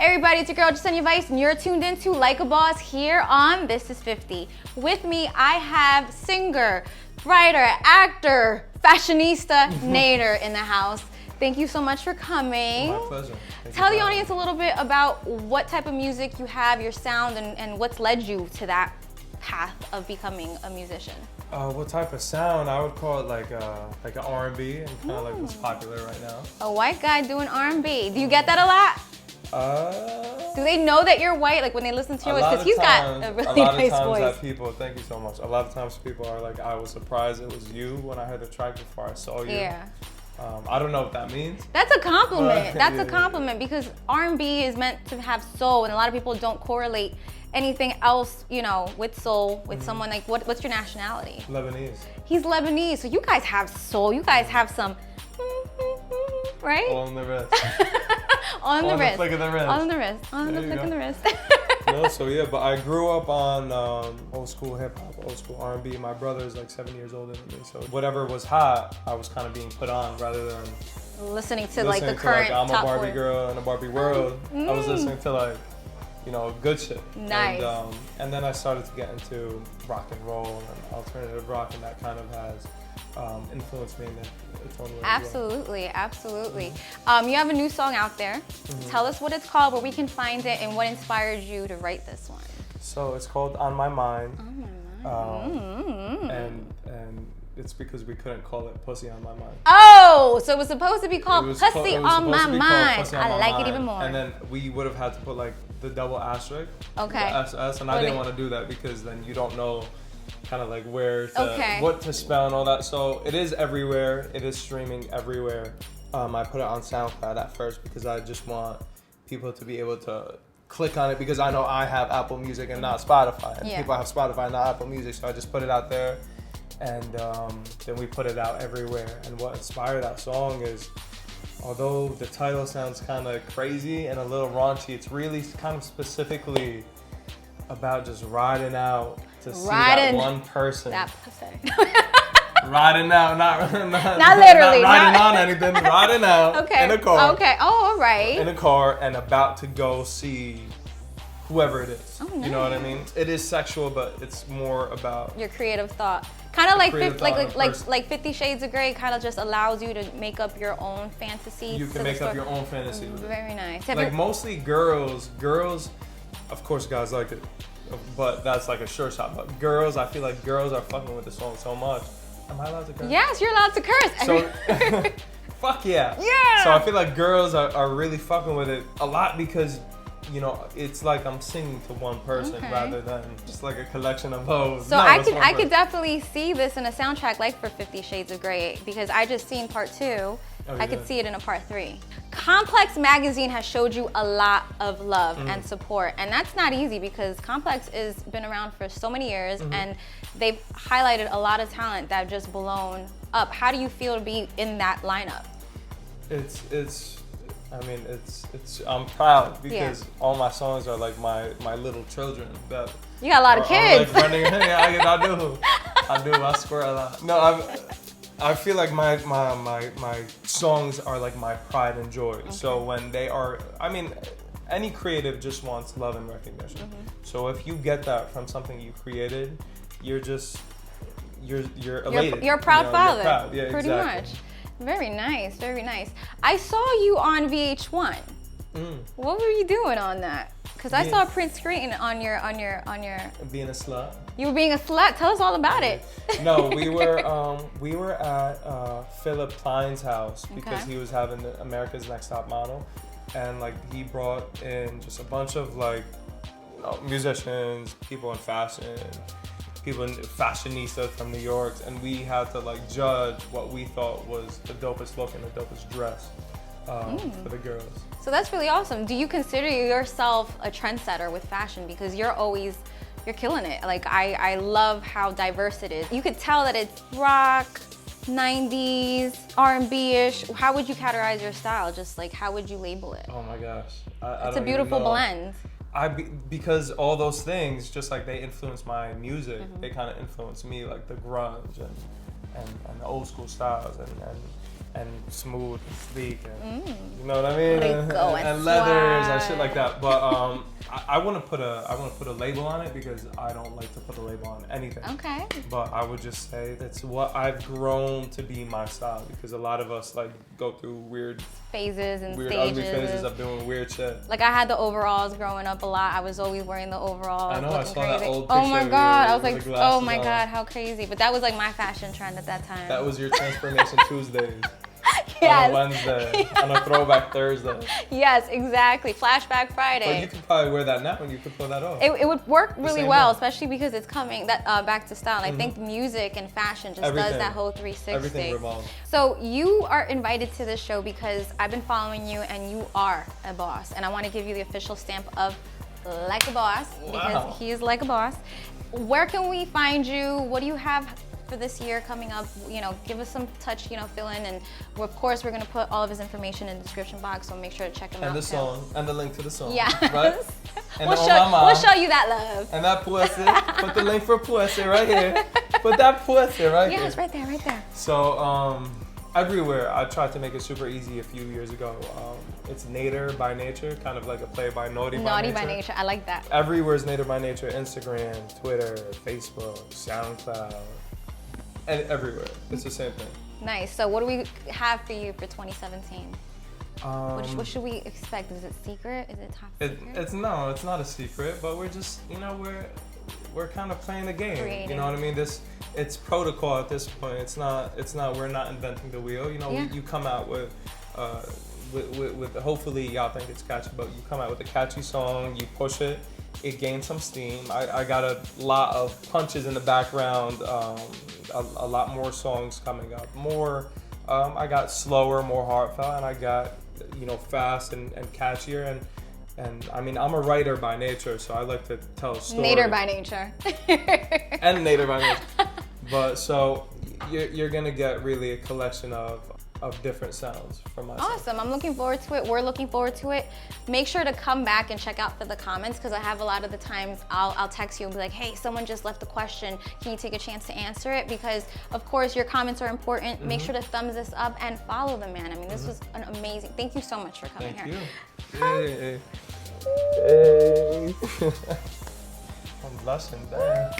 Everybody, it's your girl Jessenia Vice, and you're tuned in to Like a Boss here on This Is 50. With me, I have singer, writer, actor, fashionista Nader in the house. Thank you so much for coming. My pleasure. Tell the audience a little bit about what type of music you have, your sound, and what's led you to that path of becoming a musician. What type of sound? I would call it like an R&B, and kind of like what's popular right now. A white guy doing R&B. Do you get that a lot? Do they know that you're white, like when they listen to your voice? Because he's got a really nice voice. That people, thank you so much. A lot of times people are like, I was surprised it was you when I heard the track before I saw you. Yeah. I don't know what that means. That's a compliment. That's a compliment because R&B is meant to have soul, and a lot of people don't correlate anything else, you know, with soul, with someone like, what's your nationality? Lebanese. He's Lebanese, so you guys have soul. You guys have some, right? All on the wrist. On the wrist. Flick of the wrist. On the wrist. On the flick of the wrist. No, so yeah, but I grew up on old school hip hop, old school R&B. My brother's like 7 years older than me, so whatever was hot, I was kind of being put on rather than listening to like the current I'm top a Barbie 40. girl in a Barbie world. I was listening to like, you know, good shit. Nice. And then I started to get into rock and roll and alternative rock, and that kind of has influenced me in its own way. Absolutely, absolutely. You have a new song out there. Tell us what it's called, where we can find it, and what inspired you to write this one. So it's called On My Mind. On My Mind. And it's because we couldn't call it Pussy on My Mind. Oh, so it was supposed to be called Pussy on My Mind. I like it even more. And then we would have had to put like the double asterisk. Okay. The SS, and I didn't want to do that because then you don't know kind of like where to, what to spell and all that. So it is everywhere. It is streaming everywhere. I put it on SoundCloud at first because I just want people to be able to click on it, because I know I have Apple Music and not Spotify, and people have Spotify and not Apple Music, so I just put it out there, and then we put it out everywhere. And what inspired that song is, although the title sounds kind of crazy and a little raunchy, it's really kind of specifically about just riding out to see that one person. That pussy. Riding out, not literally. Not riding on anything, riding out in a car. Okay, oh, all right. In a car and about to go see whoever it is. Oh, nice. You know what I mean? It is sexual, but it's more about your creative thought. Kind of like 50 Shades of Grey kind of just allows you to make up your own fantasy. You can make up your own fantasy. Very nice. Like mostly girls, of course guys like it, but that's like a sure shot. But girls, I feel like girls are fucking with the song so much. Am I allowed to curse? Yes, you're allowed to curse. So, fuck yeah. Yeah. So I feel like girls are really fucking with it a lot because, you know, it's like I'm singing to one person rather than just like a collection of hoes. So I could definitely see this in a soundtrack like for 50 Shades of Grey, because I just seen part 2. I could see it in a part 3. Complex Magazine has showed you a lot of love and support, and that's not easy because Complex has been around for so many years, and they've highlighted a lot of talent that have just blown up. How do you feel to be in that lineup? I'm proud because all my songs are like my little children. That you got a lot of kids. Like running, I do. I swear a lot. No, I feel like my songs are like my pride and joy. So when they are, I mean, any creative just wants love and recognition. So if you get that from something you created, you're elated. You're a proud father. You're proud. Yeah, pretty exactly. much. Very nice, very nice. I saw you on VH1. What were you doing on that? Because I saw a print screen on your. Being a slut. You were being a slut. Tell us all about it. No, we were at Philip Klein's house because he was having the America's Next Top Model, and like he brought in just a bunch of like, you know, musicians, people in fashion, fashionistas from New York, and we had to like judge what we thought was the dopest look and the dopest dress for the girls. So that's really awesome. Do you consider yourself a trendsetter with fashion? Because you're killing it. Like I love how diverse it is. You could tell that it's rock, 90s, R&B-ish. How would you categorize your style? Just like, how would you label it? Oh my gosh. It's a beautiful blend. Because all those things, just like they influence my music, they kind of influence me, like the grunge and the old school styles, and and smooth and sleek, and you know what I mean, and leathers and shit like that. But I want to put a label on it because I don't like to put a label on anything. Okay. But I would just say that's what I've grown to be my style, because a lot of us like go through weird phases and ugly stages phases of doing weird shit. Like I had the overalls growing up a lot. I was always wearing the overalls. I know. I saw crazy. that old picture. Oh my god! I was like, oh my on. god, how crazy! But that was like my fashion trend at that time. That was your transformation Tuesdays. Yes. On a Wednesday, on a throwback Thursday. Yes, exactly. Flashback Friday. But you could probably wear that now and you could pull that off. It would work really well, way. especially because it's coming back to style. And I think music and fashion just Everything. does that whole 360. Everything revolves. So you are invited to this show because I've been following you and you are a boss. And I want to give you the official stamp of like a boss because he is like a boss. Where can we find you? What do you have for this year coming up? You know, give us some touch, you know, fill in, and of course we're gonna put all of his information in the description box, so make sure to check him out. And the song, and the link to the song. Yeah. Right? And we'll show you that love. And that pussy. Put the link for pussy right here. Put that pussy right here. Yeah, it's right there, right there. So everywhere, I tried to make it super easy a few years ago. It's Nader by nature, kind of like a play by naughty by nature. Naughty by nature, I like that. Everywhere is Nader by nature. Instagram, Twitter, Facebook, SoundCloud. And everywhere, it's the same thing. Nice. So what do we have for you for 2017? What should we expect? Is it secret? Is it top secret? It's not a secret, but we're just, you know, we're kind of playing the game. Creating. You know what I mean? It's protocol at this point. It's not. We're not inventing the wheel. You know, you come out with hopefully y'all think it's catchy, but you come out with a catchy song, you push it. It gained some steam. I got a lot of punches in the background, a lot more songs coming up. I got slower, more heartfelt, and I got, you know, fast and catchier. And I mean, I'm a writer by nature, so I like to tell a story. Nader by nature. And Nader by nature. But so you're gonna get really a collection of different sounds from myself. Awesome. I'm looking forward to it. We're looking forward to it. Make sure to come back and check out for the comments, because I have a lot of the times I'll text you and be like, hey, someone just left a question. Can you take a chance to answer it? Because of course your comments are important. Make sure to thumbs this up and follow the man. I mean, this was an amazing. Thank you so much for coming here. Thank you. Hey. I'm blushing, damn.